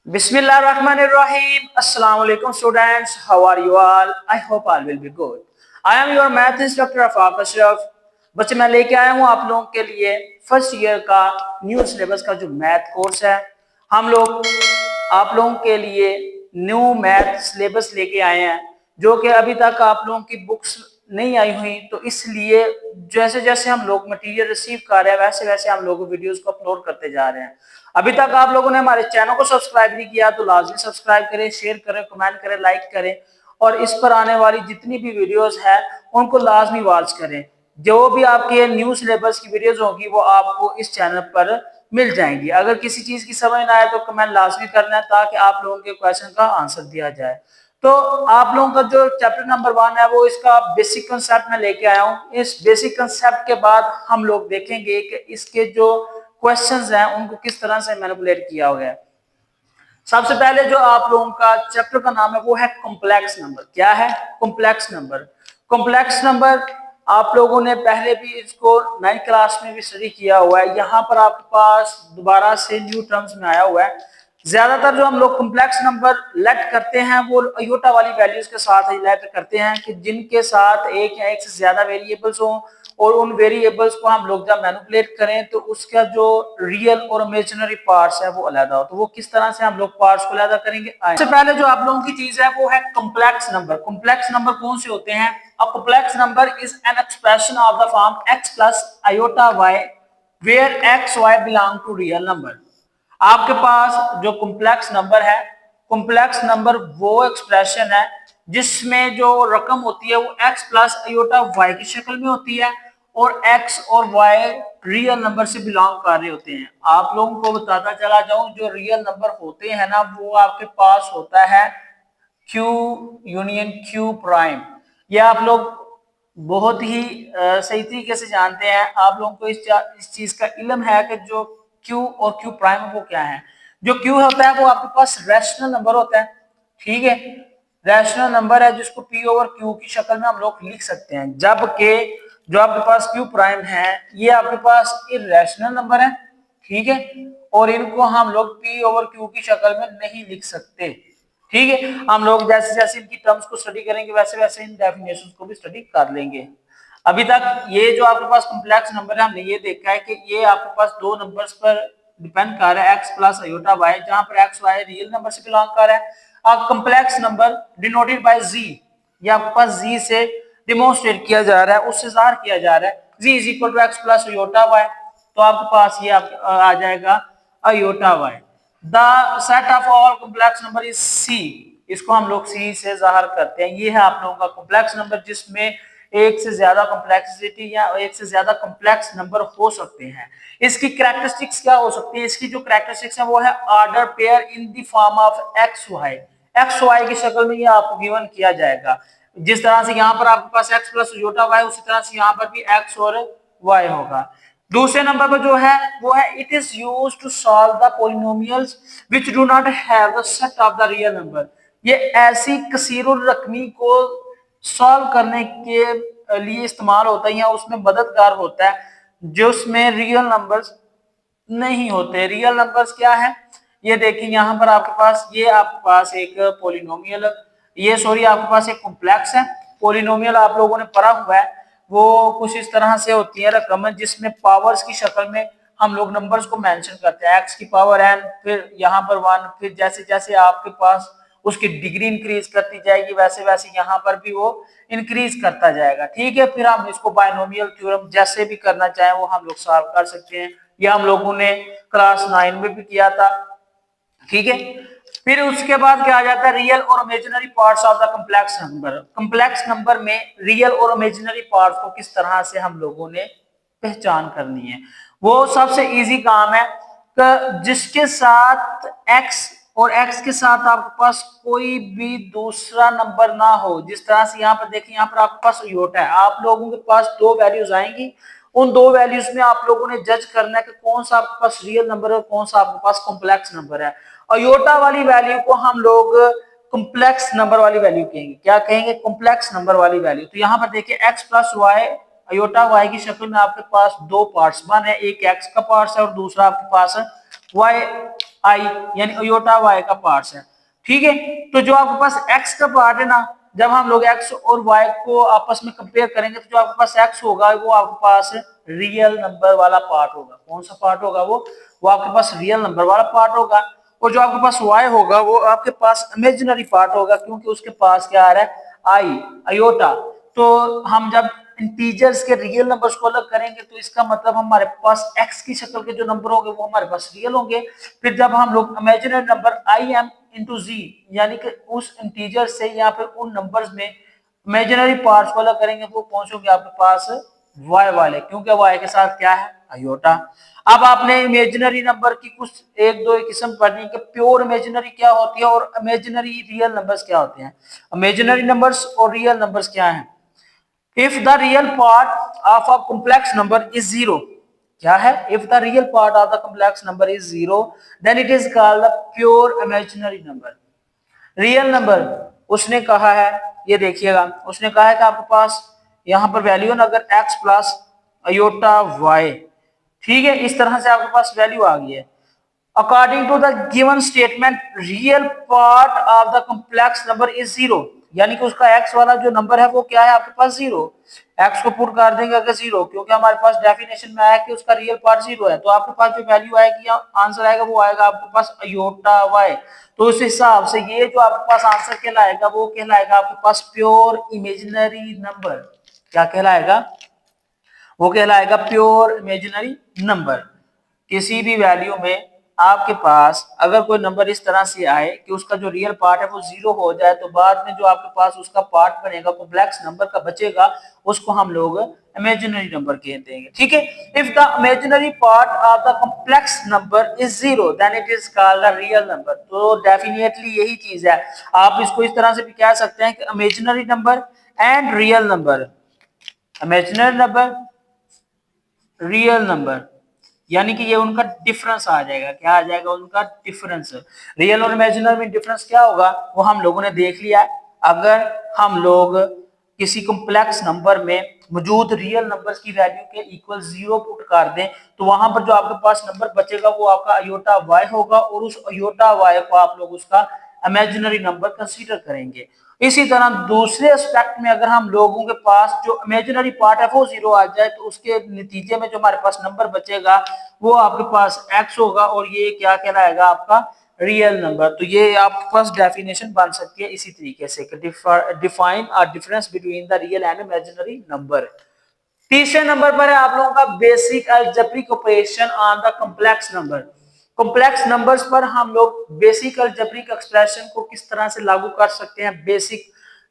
Bismillahirrahmanirrahim. Assalamu alaikum students. How are you all? I hope all will be good. I am your math instructor Afaq Ashraf. बच्चे मैं लेके आया हूँ आप लोगों के लिए फर्स्ट ईयर का न्यू सिलेबस का जो मैथ कोर्स है। हम लोग आप लोगों के लिए न्यू मैथ सिलेबस लेके आए हैं जो कि अभी तक आप लोगों की बुक्स नहीं आई हुई, तो इसलिए जैसे जैसे हम लोग मटेरियल रिसीव कर रहे हैं वैसे वैसे हम लोग वीडियोस को अपलोड करते जा रहे हैं। अभी तक आप लोगों ने हमारे चैनल को सब्सक्राइब नहीं किया तो लाजमी सब्सक्राइब करें, शेयर करें, कमेंट करें, लाइक करें और इस पर आने वाली जितनी भी वीडियोस है उनको लाजमी वॉच करें। जो भी आपके न्यू सिलेबस की वीडियोस होगी वो आपको इस चैनल पर मिल जाएंगी। अगर किसी चीज की समझ ना आए तो कमेंट लाजमी करना है ताकि आप लोगों के क्वेश्चन का आंसर दिया जाए। तो आप लोगों का जो चैप्टर नंबर 1 है वो इसका बेसिक कंसेप्ट में लेके आया हूँ। इस बेसिक कंसेप्ट के बाद हम लोग देखेंगे कि इसके जो क्वेश्चंस हैं उनको किस तरह से मैनिपुलेट किया हुआ है। सबसे पहले जो आप लोगों का चैप्टर का नाम है वो है कॉम्प्लेक्स नंबर। क्या है? Complex number. कॉम्प्लेक्स नंबर आप लोगों ने पहले भी इसको 9th क्लास में भी स्टडी किया हुआ है। यहाँ पर आपके पास दोबारा से न्यू टर्म्स में आया हुआ है। ज्यादातर जो हम लोग कॉम्प्लेक्स नंबर लेट करते हैं वो अयोटा वाली वैल्यूज के साथ ही लेट करते हैं कि जिनके साथ एक या एक से ज्यादा वेरिएबल्स हो और उन वेरिएबल्स को हम लोग जब मैनिपुलेट करें तो उसका जो रियल और इमेजिनरी पार्ट्स है वो अलग हो। तो वो किस तरह से हम लोग पार्ट्स को अलग करेंगे। सबसे पहले जो आप लोगों की चीज है वो है कॉम्प्लेक्स नंबर। कॉम्प्लेक्स नंबर कौन से होते हैं? A complex number is an expression of the form x plus iota y where x y belong to real number. आपके पास जो कॉम्प्लेक्स नंबर है, कॉम्प्लेक्स नंबर वो एक्सप्रेशन है जिसमें जो रकम होती है वो x प्लस आयोटा y की शक्ल में होती है और x और y रियल नंबर से बिलोंग कर रहे होते हैं। आप लोगों को बताता चला जाऊं जो रियल नंबर होते हैं ना वो आपके पास होता है q यूनियन q प्राइम। ये आप लोग बहुत ही सही तरीके से जानते हैं। आप लोगों को इस चीज का इल्म है कि जो Q और Q प्राइम वो क्या है। जो Q होता है वो आपके पास रैशनल नंबर होता है, ठीक है। रैशनल नंबर है जिसको P ओवर Q की शक्ल में हम लोग लिख सकते हैं, जबकि जो आपके पास Q प्राइम है ये आपके पास इरैशनल नंबर है, ठीक है, और इनको हम लोग P ओवर Q की शक्ल में नहीं लिख सकते, ठीक है। हम लोग जैसे जैसे इनकी टर्म्स को स्टडी करेंगे वैसे वैसे इन डेफिनेशंस को भी स्टडी कर लेंगे। अभी तक ये जो आपके पास कॉम्प्लेक्स नंबर है हमने ये देखा है कि ये आपके पास दो नंबर्स पर डिपेंड कर रहा है, x प्लस आयोटा y, जहां पर x y रियल नंबर से बिलोंग कर रहा है। अब complex number denoted by z, ये आपके पास z से डिमोन्स्ट्रेट किया जा रहा है, उससे ज़ाहिर किया जा रहा है z is equal to x plus iota y। तो आपके पास ये आ जाएगा iota y। The set of all complex number is c, इसको हम लोग c से जाहिर करते हैं। ये है आप लोगों का कॉम्प्लेक्स नंबर जिसमें एक से ज्यादा कॉम्प्लेक्सिटी या एक से ज्यादा कॉम्प्लेक्स नंबर हो सकते हैं। इसकी कैरेक्टरिस्टिक्स क्या हो सकती है? इसकी जो कैरेक्टरिस्टिक्स है वो है order pair in the form of X Y की शक्ल में ये आपको गिवन किया जाएगा। जिस तरह से यहाँ पर आपके पास x प्लस जोटा वाई, उसी तरह से यहाँ पर भी x और y होगा। दूसरे नंबर पर जो है वो है it is used to solve the polynomials which do not have the set of the real number. ये ऐसी कसीरुल रकमी को सॉल्व करने के लिए इस्तेमाल होता है या उसमें मददगार होता है जो उसमें रियल नंबर्स नहीं होते। रियल नंबर्स क्या है ये देखिए, यहाँ पर आपके पास ये आपके पास एक पॉलिनोमियल, ये सॉरी आपके पास एक कॉम्प्लेक्स है। पॉलिनोमियल आप लोगों ने पढ़ा हुआ है, वो कुछ इस तरह से होती है रकम जिसमें पावर्स की शक्ल में हम लोग नंबर्स को मेंशन करते हैं, x की पावर n, फिर यहाँ पर 1, फिर जैसे जैसे आपके पास उसकी डिग्री इंक्रीज करती जाएगी वैसे वैसे यहाँ पर भी वो इंक्रीज करता जाएगा, ठीक है। फिर हम इसको बायनोमियल थ्योरम जैसे भी करना चाहें वो हम लोग सॉल्व कर सकते हैं। ये हम लोगों ने क्लास 9 में भी किया था, ठीक है। फिर उसके बाद क्या आ जाता है रियल और imaginary parts of the complex number. Complex number में रियल और इमेजिनरी पार्ट्स को किस तरह से हम लोगों ने पहचान करनी है। वो सबसे इजी काम है कि जिसके साथ x और x के साथ आपके पास कोई भी दूसरा नंबर ना हो। जिस तरह से यहाँ पर देखिए, यहाँ पर आपके पास योटा है, आप लोगों के पास दो वैल्यूज आएंगी, उन दो वैल्यूज में आप लोगों ने जज करना है कि कौन सा आपके पास रियल नंबर है और कौन सा आपके पास कॉम्प्लेक्स नंबर है। अयोटा वाली वैल्यू को हम लोग कॉम्प्लेक्स नंबर वाली वैल्यू कहेंगे। क्या कहेंगे? कॉम्प्लेक्स नंबर वाली वैल्यू। तो यहाँ पर देखिए x plus y iota y की शक्ल में आपके पास दो पार्ट्स बन है, एक x का पार्ट है और दूसरा आपके पास y आई यानी अयोटा वाई का पार्ट है। ठीक है, तो जो आपके पास एक्स का पार्ट है ना, जब हम लोग एक्स और वाई को आपस में कंपेयर करेंगे तो जो आपके पास एक्स होगा वो आपके पास रियल नंबर वाला पार्ट होगा। कौन सा पार्ट होगा वो आपके पास रियल नंबर वाला पार्ट होगा। और जो आपके पास वाई होगा वो आपके पास इमेजिनरी पार्ट होगा, क्योंकि उसके पास क्या आ रहा है, आई, अयोटा। तो हम जब इंटीजर्स के रियल नंबर्स को अलग करेंगे तो इसका मतलब हमारे पास एक्स की शक्ल के जो नंबर होंगे वो हमारे पास रियल होंगे। फिर जब हम लोग imaginary number I M into G यानी कि उस इंटीजर से या फिर उन नंबर्स में इमेजिनरी पार्ट्स को अलग करेंगे वो पहुंचोगे आपके पास वाई वाले, क्योंकि वाई के साथ क्या है, अयोटा। अब आपने इमेजिनरी नंबर की कुछ एक दो किस्म पढ़नी कि प्योर इमेजिनरी क्या होती है और इमेजिनरी रियल नंबर्स क्या होते हैं। इमेजिनरी नंबर्स और रियल नंबर्स क्या हैं? If the real part of a complex number is zero, क्या है, if the real part of the complex number is zero then it is called the pure imaginary number. Real number उसने कहा है, ये देखिएगा, उसने कहा है कि आपके पास यहां पर वैल्यू है ना, अगर x प्लस अयोटा वाई, ठीक है, इस तरह से आपके पास वैल्यू आ गई है। According to the given statement real part of the complex number is zero, यानी कि उसका x वाला जो नंबर है वो क्या है आपके पास जीरो। x को पुट कर देंगे अगर जीरो, क्योंकि हमारे पास डेफिनेशन में आया कि उसका रियल पार्ट जीरो है, तो आपके पास जो वैल्यू आएगी या आंसर आएगा वो आएगा आपके पास अयोटा वाई। तो उस हिसाब से ये जो आपके पास आंसर कहलाएगा वो कहलाएगा आपके पास प्योर इमेजिनरी नंबर। क्या कहलाएगा? वो कहलाएगा प्योर इमेजिनरी नंबर। किसी भी वैल्यू में आपके पास अगर कोई नंबर इस तरह से आए कि उसका जो रियल पार्ट है वो जीरो हो जाए, तो बाद में जो आपके पास उसका पार्ट बनेगा कॉम्प्लेक्स नंबर का बचेगा, उसको हम लोग इमेजिनरी नंबर कहते हैं। ठीक है, if the imaginary part of the complex number is zero then it is called the real number. तो डेफिनेटली यही चीज है। आप इसको इस तरह से भी कह सकते हैं कि imaginary number and real number, imaginary number, real number, यानी कि ये उनका डिफरेंस आ जाएगा। क्या आ जाएगा? उनका डिफरेंस। रियल और इमेजिनरी में डिफरेंस क्या होगा वो हम लोगों ने देख लिया है। अगर हम लोग किसी कॉम्प्लेक्स नंबर में मौजूद रियल नंबर्स की वैल्यू के इक्वल जीरो पुट कर दें तो वहां पर जो आपके पास नंबर बचेगा वो आपका अयोटा वाई होगा, और उस अयोटा वाई को आप लोग उसका इमेजिनरी नंबर कंसीडर करेंगे। इसी तरह दूसरे एस्पेक्ट में अगर हम लोगों के पास जो इमेजिनरी पार्ट है वो जीरो आ जाए तो उसके नतीजे में जो हमारे पास नंबर बचेगा वो आपके पास x होगा, और ये क्या कहलाएगा? आपका रियल नंबर। तो ये आपके पास डेफिनेशन बन सकती है इसी तरीके से, define a difference between the real and imaginary number. तीसरे नंबर पर है आप लोगों का basic algebraic operation on the complex number. Complex numbers पर हम लोग बेसिक अलजेब्रिक एक्सप्रेशन को किस तरह से लागू कर सकते हैं, बेसिक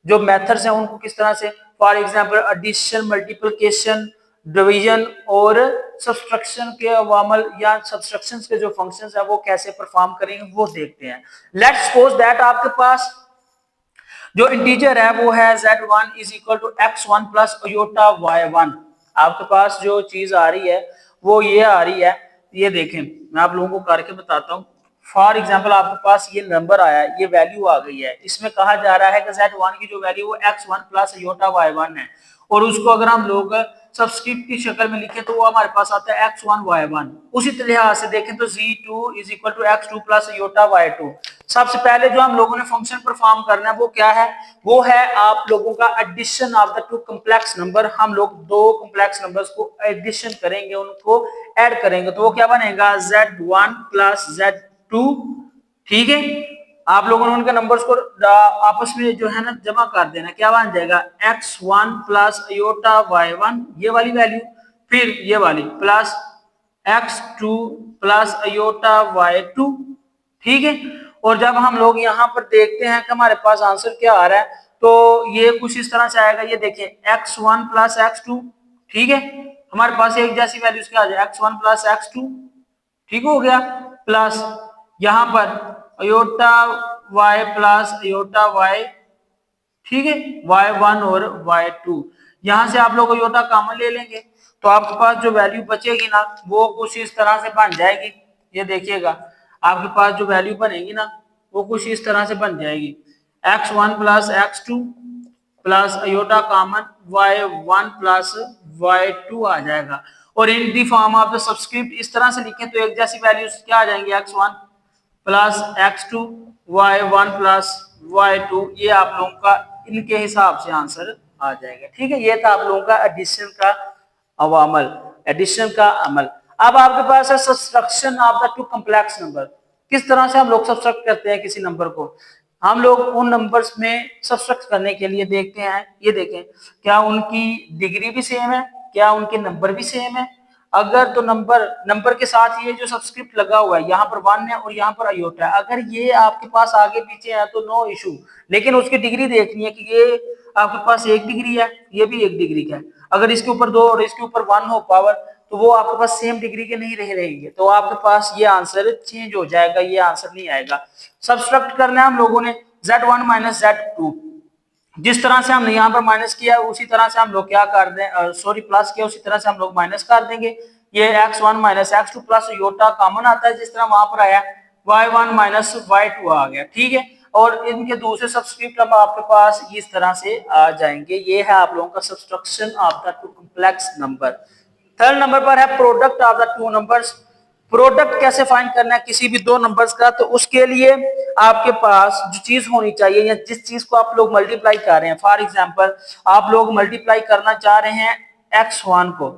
जो मेथड्स हैं उनको किस तरह से, for example addition, multiplication, division और सब्सट्रैक्शन के अवामल या सब्सट्रैक्शन के जो फंक्शंस है वो कैसे परफॉर्म करेंगे वो देखते हैं। लेट्स सपोज दैट आपके पास जो इंटीजर है वो है z1 is equal to x1 plus iota y1। आपके पास जो चीज आ रही है वो ये आ रही है, ये देखें, मैं आप लोगों को करके बताता हूँ। फॉर एग्जाम्पल आपके पास ये नंबर आया, ये वैल्यू आ गई है, इसमें कहा जा रहा है कि z1 की जो वैल्यू वो x1 प्लस अयोटा y1 है, और उसको अगर हम लोग सबस्क्रिप्ट की शक्ल में लिखें तो वो हमारे पास आता है x1 y1। उसी तरह से देखें तो z2 is equal to x2 plus iota y2। सबसे पहले जो हम लोगों ने फंक्शन परफॉर्म करना है वो क्या है? वो है आप लोगों का addition of the two complex number. हम लोग दो कॉम्प्लेक्स नंबर्स को एडिशन करेंगे, उनको ऐड करेंगे, तो वो क्या बनेगा? z1 plus z2। ठीक है, आप लोगों ने उनके नंबर्स को आपस में जो है ना जमा कर देना, क्या बन जाएगा? x1 प्लस अयोटा y1 ये वाली वैल्यू, फिर ये वाली plus x2 plus iota y2। ठीक है, और जब हम लोग यहाँ पर देखते हैं कि हमारे पास आंसर क्या आ रहा है तो ये कुछ इस तरह से आएगा, ये देखिए x1 प्लस x2। ठीक है, हमारे पास एक जैसी वैल्यूज क्या आ जाए? x1 प्लस x2, ठीक हो गया, प्लस यहाँ पर iota y plus iota y, ठीक है, y1 और y2। यहां से आप लोग अयोटा कॉमन ले लेंगे तो आपके पास जो वैल्यू बचेगी ना वो कुछ इस तरह से बन जाएगी। ये देखिएगा आपके पास जो वैल्यू बनेगी ना वो कुछ इस तरह से बन जाएगी, x1 plus x2 plus iota common y1 plus y2 आ जाएगा। और in the form of the subscript इस तरह से लिखें तो एक जैसी वैल्यूज क्या आ जाएंगी? x1 plus x2 y1 plus y2, ये आप लोगों का इनके हिसाब से आंसर आ जाएगा। ठीक है, ये था आप लोगों का एडिशन का अवामल, एडिशन का अमल। अब आपके पास है subtraction of the two complex number. किस तरह से हम लोग सब्सट्रैक्ट करते हैं किसी नंबर को? हम लोग उन नंबर्स में सब्सट्रैक्ट करने के लिए देखते हैं, ये देखें क्या उनकी डिग्री भी सेम है, क्या उनके नंबर भी सेम है। अगर तो नंबर के साथ ये जो सबस्क्रिप्ट लगा हुआ है, यहाँ पर 1 है और यहाँ पर अयोटा है, अगर ये आपके पास आगे पीछे है तो नो इशू, लेकिन उसकी डिग्री देखनी है कि ये आपके पास 1 डिग्री है, ये भी 1 डिग्री का है। अगर इसके ऊपर 2 और इसके ऊपर 1 हो पावर, तो वो आपके पास सेम डिग्री के नहीं रहेंगे, तो आपके पास ये आंसर चेंज हो जाएगा, ये आंसर नहीं आएगा। सब्सट्रैक्ट करना है हम लोगों ने z1 माइनस z2, जिस तरह से हमने यहाँ पर माइनस किया उसी तरह से हम लोग क्या कर दें, सॉरी प्लस किया उसी तरह से हम लोग माइनस कर देंगे। ये x1 minus x2 plus Yotta common आता है, जिस तरह वहां पर आया y1 माइनस y2 आ गया। ठीक है, और इनके दूसरे सब्सक्रिप्ट अब आपके पास इस तरह से आ जाएंगे। ये है आप लोगों का subtraction of the two complex number. Third number पर है product of the two numbers. Product कैसे फाइंड करना है किसी भी दो नंबर्स का? तो उसके लिए आपके पास जो चीज होनी चाहिए या जिस चीज को आप लोग मल्टीप्लाई कर रहे हैं, फॉर एग्जांपल आप लोग मल्टीप्लाई करना चाह रहे हैं x1 को,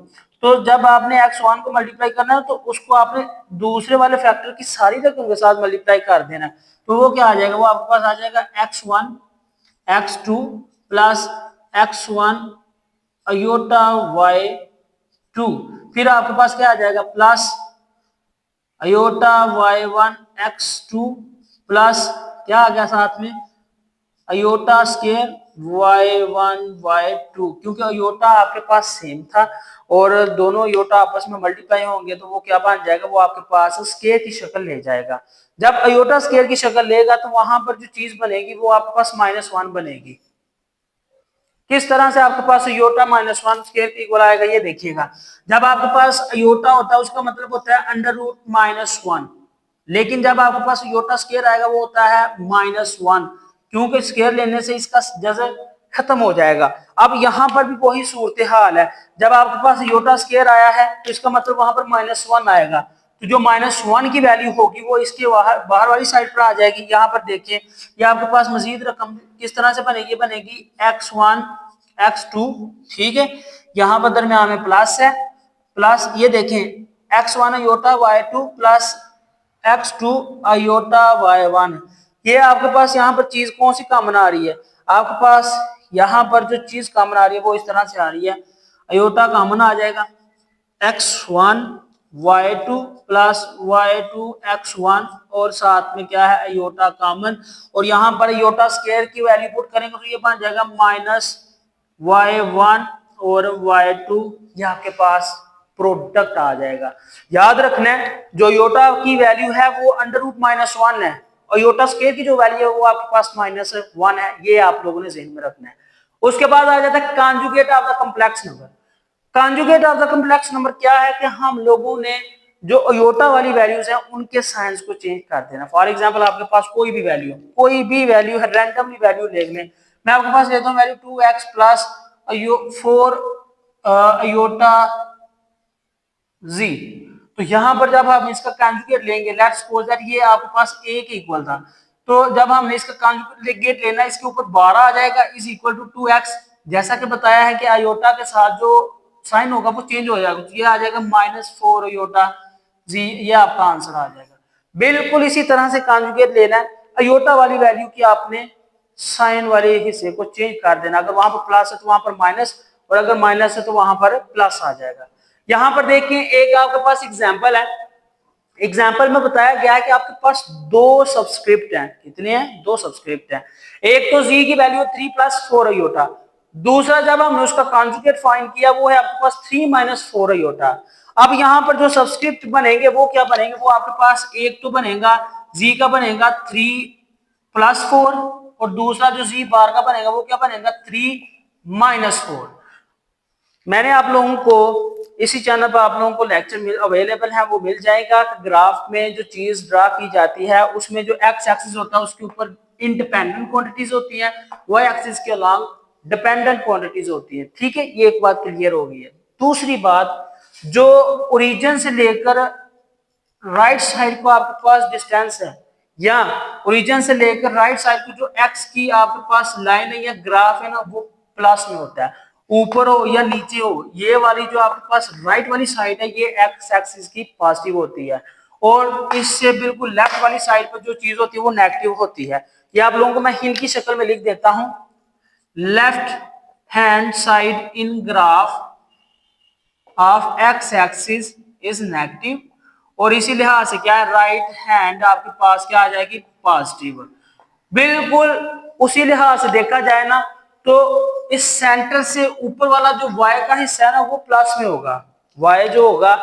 तो जब आपने x1 को मल्टीप्लाई करना है तो उसको आपने दूसरे वाले फैक्टर की सारी रकम के साथ मल्टीप्लाई कर देना है। तो वो क्या आ जाएगा? वो आपके पास आ जाएगा x1 x2 plus x1 aorta y2, फिर आपके पास क्या आ जाएगा? Plus iota y1 x2 plus क्या आ गया साथ में? अयोटा स्केयर y1 y2, क्योंकि अयोटा आपके पास सेम था और दोनों अयोटा आपस में मल्टीप्लाई होंगे तो वो क्या बन जाएगा? वो आपके पास स्केयर की शक्ल ले जाएगा। जब अयोटा स्केयर की शक्ल लेगा तो वहां पर जो चीज बनेगी वो आपके पास -1 बनेगी। किस तरह से आपके पास अयोटा -1 स्क्वायर के इक्वल आएगा? ये देखिएगा, जब आपके पास अयोटा होता है उसका मतलब होता है √-1, लेकिन जब आपके पास अयोटा स्क्वायर आएगा वो होता है -1, क्योंकि स्क्वायर लेने से इसका जज़र खत्म हो जाएगा। अब यहाँ पर भी वही सूरत हाल है, जब आपके पास अयोटा स्क्वायर आया है तो इसका मतलब वहां पर -1 आएगा, तो जो -1 की वैल्यू होगी वो इसके बाहर वाली साइड पर आ जाएगी। यहाँ पर देखिए, ये आपके पास मजीद रकम किस तरह से बनेगी? बनेगी x1 x2, ठीक है, यहाँ पर दरमियान में प्लस है, प्लस ये देखें x1 aorta y2 plus x2 aorta y1। ये आपके पास यहाँ पर चीज कौन सी कॉमन आ रही है? आपके पास यहाँ पर जो चीज कॉमन आ रही है वो इस तरह से आ रही है, अयोटा कॉमन आ जाएगा, x1 y2 plus y2 x1 और साथ में क्या है? अयोटा कॉमन, और यहाँ पर अयोटा स्क्वायर की वैल्यू पुट करेंगे तो ये बन जाएगा -y1 और y2, ये आपके पास प्रोडक्ट आ जाएगा। याद रखना है जो अयोटा की वैल्यू है वो √-1 है, अयोटा स्क्वायर की जो वैल्यू है वो आपके पास -1 है, ये आप लोगों ने ज़हन में रखना है। उसके बाद आ जाता है conjugate of the complex number. Conjugate of the complex number क्या है कि हम लोगों ने जो अयोटा वाली वैल्यूज हैं उनके साइंस को चेंज कर देना। फॉर एग्जांपल आपके पास कोई भी वैल्यू है, रैंडमली वैल्यू ले लें, मैं आपके पास लेता हूं value 2x plus 4 aorta z, तो यहां पर जब हम इसका कॉन्जुगेट लेंगे, लेट्स सपोज दैट ये आपके पास a के इक्वल था, तो जब हमने इसका कॉन्जुगेट लेना इसके ऊपर 12 आ जाएगा इज इक्वल टू 2x। जैसा कि बताया है कि अयोटा के साथ जो साइन होगा वो चेंज हो जाएगा, ये आ जाएगा -4 अयोटा z, ये आपका आंसर आ जाएगा। बिल्कुल इसी तरह से कॉन्जुगेट लेना है, अयोटा वाली वैल्यू की आपने साइन वाले हिस्से को चेंज कर देना, अगर वहां पर प्लस है तो वहां पर माइनस, और अगर माइनस है तो वहां पर प्लस आ जाएगा। यहां पर देखिए एक आपके पास एग्जांपल है, एग्जाम्पल में बताया गया है कि आपके पास 2 सब्सक्रिप्ट हैं। कितने हैं? 2 सब्सक्रिप्ट हैं। एक तो z की वैल्यू 3 + 4 अयोटा, दूसरा जब हमने उसका कॉन्जुगेट फाइंड किया वो है आपके पास 3 - 4 अयोटा। अब यहाँ पर जो सब्सक्रिप्ट बनेंगे वो क्या बनेंगे? वो आपके पास एक तो बनेगा z का बनेगा 3 + 4, और दूसरा जो z बार का बनेगा वो क्या बनेगा? 3 - 4। मैंने आप लोगों को इसी चैनल पर आप लोगों को लेक्चर अवेलेबल है, वो मिल जाएगा। ग्राफ में जो चीज ड्रा की जाती है उसमें जो एक्स एक्सिस होता है उसके ऊपर इंडिपेंडेंट क्वांटिटीज होती हैं, वाई एक्सिस के अलॉन्ग डिपेंडेंट क्वांटिटीज होती हैं। ठीक है, ये एक बात क्लियर हो गई है। दूसरी बात, जो ओरिजिन से लेकर राइट साइड को आपके पास डिस्टेंस है, या ओरिजिन से लेकर राइट साइड की जो एक्स की आपके पास लाइन है या ग्राफ है ना, वो प्लस में होता है। ऊपर हो या नीचे हो, ये वाली जो आपके पास राइट वाली साइड है ये एक्स एक्सिस की पॉजिटिव होती है, और इससे बिल्कुल लेफ्ट वाली साइड पर जो चीज होती है वो नेगेटिव होती है। ये आप लोगों को मैं हिंट की शक्ल में लिख देता हूं। Left hand side in graph of x axis is negative, और इसी लिहाज से क्या है, राइट हैंड आपके पास क्या आ जाएगी, पॉजिटिव। बिल्कुल उसी लिहाज से देखा जाए ना, तो इस सेंटर से ऊपर वाला जो y का हिस्सा है ना वो प्लस में होगा। y जो होगा,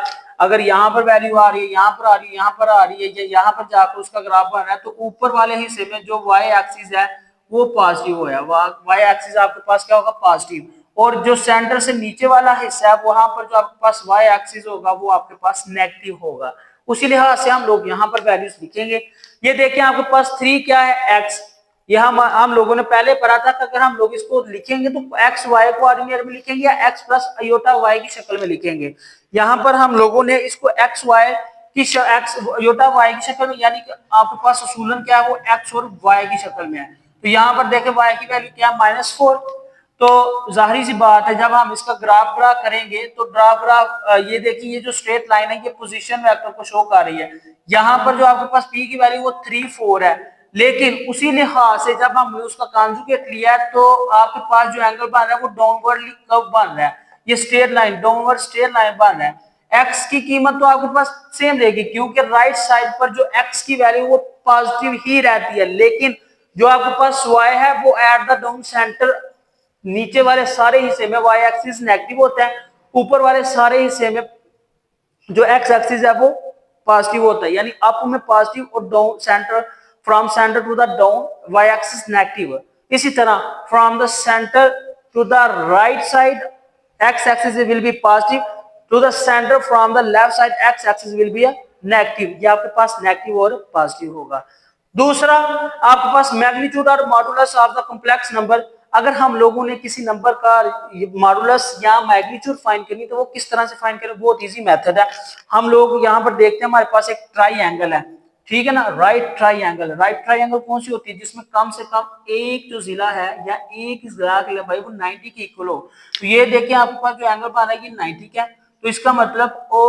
अगर यहाँ पर वैल्यू आ रही है, यहाँ पर आ रही है, यहाँ पर आ रही है, या यहाँ पर जाकर उसका ग्राफ बन रहा है, तो ऊपर वाले हिस्से में जो y एक्सिस है वो पॉजिटिव होगा, y एक्सिस आपके पास क्या होगा, पॉजिटिव। और जो सेंटर से नीचे वाला हिस्सा है वहां पर जो आपके पास y एक्सिस होगा वो आपके पास नेगेटिव होगा। उसी लिहाज से हम लोग यहाँ पर वैल्यूज लिखेंगे। ये देखिए आपके पास 3 क्या है, x। ये हम लोगों ने पहले पढ़ा था कि अगर हम लोग इसको लिखेंगे तो एक्स वाई को ऑर्डिनरी में लिखेंगे या एक्स प्लस अयोटा वाई की शक्ल में लिखेंगे। यहाँ पर हम लोगों ने इसको एक्स वाई की एक्स अयोटा वाई की शक्ल में, यानी कि आपके पास असूलन क्या है, वो एक्स और वाई की शक्ल में है। तो यहाँ पर देखें वाई की वैल्यू क्या है, -4। तो जाहिर सी बात है जब हम इसका ग्राफ ड्रा करेंगे तो ग्राफ ये देखिए, ये जो स्ट्रेट लाइन है ये पोजीशन वेक्टर को शो कर रही है। यहाँ पर जो आपके पास पी की वैल्यू वो 3 4 है, लेकिन उसी लिहाज से जब हमने उसका कॉन्जुगेट लिया है तो आपके पास जो एंगल बन रहा है वो डाउनवर्डली कर्व बन रहा है, ये straight line downward straight line बन रहा है। एक्स की कीमत तो आपके पास सेम रहेगी क्योंकि राइट साइड पर जो एक्स की वैल्यू वो पॉजिटिव ही रहती है, लेकिन जो आपके पास वाई है वो एट द डाउन सेंटर नीचे वाले सारे हिस्से में वाई एक्सिस नेगेटिव होता है, ऊपर वाले सारे हिस्से में जो एक्स एक्सिस है वो पॉजिटिव होता है, यानी अप में पॉजिटिव और down centre from centre to the down y axis negative. इसी तरह from the centre to the right side x axis will be positive, to the centre from the left side x axis will be negative. ये आपके पास negative और positive होगा। दूसरा आपके पास मैग्नीट्यूड और modulus of the complex number. अगर हम लोगों ने किसी नंबर का मॉडुलस या मैग्नीट्यूड फाइंड करनी तो वो किस तरह से फाइंड करें, बहुत इजी मेथड है। हम लोग यहाँ पर देखते हैं हमारे पास एक ट्राइएंगल है, ठीक है ना, राइट ट्राइएंगल। राइट ट्राइएंगल कौन सी होती है, जिसमें कम से कम एक जो जिला है या एक जिला की लंबाई वो 90 के इक्वल हो। तो ये देखिए आपके पास जो एंगल बन रहा है ये 90 का है, तो इसका मतलब ओ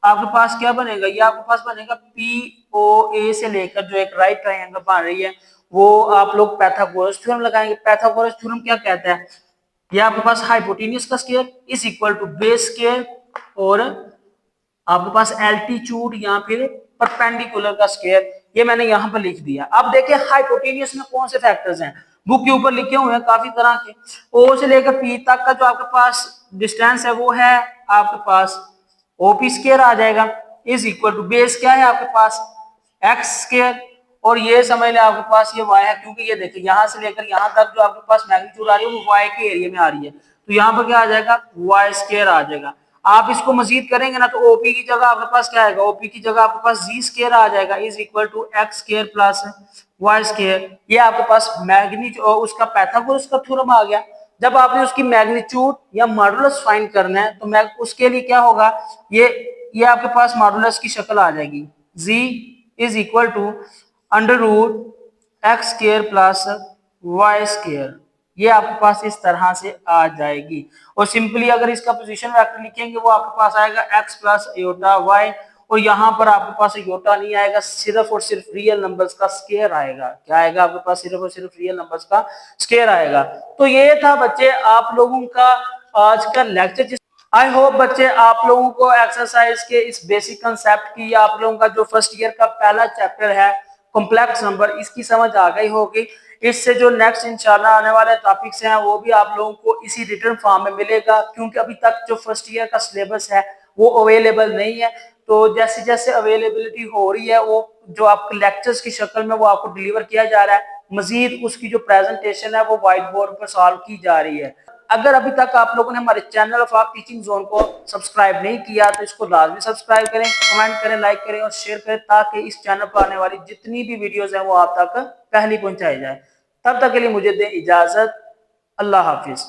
आपके पास क्या बनेगा, ये आपके पास बनेगा पी ओ ए से लेकर जो एक राइट ट्राइंगल बन रही है वो आप लोग पाइथागोरस थ्योरम लगाएंगे। पाइथागोरस थ्योरम क्या कहता है, ये आपके पास हाइपोटेन्यूज का square is equal to base square और आपके पास एल्टीट्यूड या फिर परपेंडिकुलर का स्क्वायर। ये मैंने यहाँ पर लिख दिया। अब देखिए हाइपोटेन्यूज में कौन से फैक्टर्स हैं, बुक के ऊपर लिखे हुए हैं काफी तरह के। ओ से लेकर पी तक का जो आपके पास डिस्टेंस है वो है आपके पास ओपी स्क्वायर आ जाएगा, इज इक्वल टू बेस क्या है आपके पास एक्स स्क्वायर, और ये समझ ले आपके पास ये y है, क्योंकि ये देखिए यहाँ से लेकर यहाँ तक जो आपके पास मैग्नीट्यूड आ रही है वो y के एरिया में आ रही है, तो यहाँ पर क्या आ जाएगा y स्क्वायर आ जाएगा। आप इसको मजीद करेंगे ना तो ओपी की जगह आपके पास क्या आएगा, ओपी की जगह आपके पास जी स्क्वायर आ जाएगा, is equal to x square plus y square. ये आपके पास मैग्नीट्यूड उसका पाइथागोरस का थ्योरम आ गया। जब आपने उसकी मैग्नीट्यूड या मॉडुलस फाइंड करना है तो उसके लिए क्या होगा, ये आपके पास मॉडुलस की शक्ल आ जाएगी, z is equal to under root x square plus y square. ये आपके पास इस तरह से आ जाएगी, और सिंपली अगर इसका पोजीशन वेक्टर लिखेंगे वो आपके पास आएगा x प्लस योटा वाई, और यहाँ पर आपके पास योटा नहीं आएगा, सिर्फ और सिर्फ रियल नंबर्स का स्क्वायर आएगा। क्या आएगा आपके पास, सिर्फ और सिर्फ रियल नंबर्स का स्क्वायर आएगा। तो ये था बच्चे आप लोगों का आज का लेक्चर। आई होप बच्चे आप लोगों को एक्सरसाइज के इस बेसिक कंसेप्ट की या आप लोगों का जो फर्स्ट ईयर का पहला चैप्टर है कॉम्प्लेक्स नंबर, इसकी समझ आ गई होगी। इससे जो नेक्स्ट इंशाल्लाह आने वाले टॉपिक्स हैं वो भी आप लोगों को इसी रिटर्न फॉर्म में मिलेगा, क्योंकि अभी तक जो फर्स्ट ईयर का सिलेबस है वो अवेलेबल नहीं है। तो जैसे जैसे अवेलेबिलिटी हो रही है वो जो आपके लेक्चर्स की शक्ल में वो आपको डिलीवर किया जा रहा है, मजीद उसकी जो प्रेजेंटेशन है वो व्हाइट बोर्ड पर सॉल्व की जा रही है। अगर अभी तक आप लोगों ने हमारे चैनल ऑफ आप टीचिंग जोन को सब्सक्राइब नहीं किया तो इसको लाजमी सब्सक्राइब करें, कमेंट करें, लाइक करें और शेयर करें, ताकि इस चैनल पर आने वाली जितनी भी वीडियोस हैं वो आप तक पहली पहुंचाई जाए। तब तक के लिए मुझे दें इजाजत, अल्लाह हाफिज।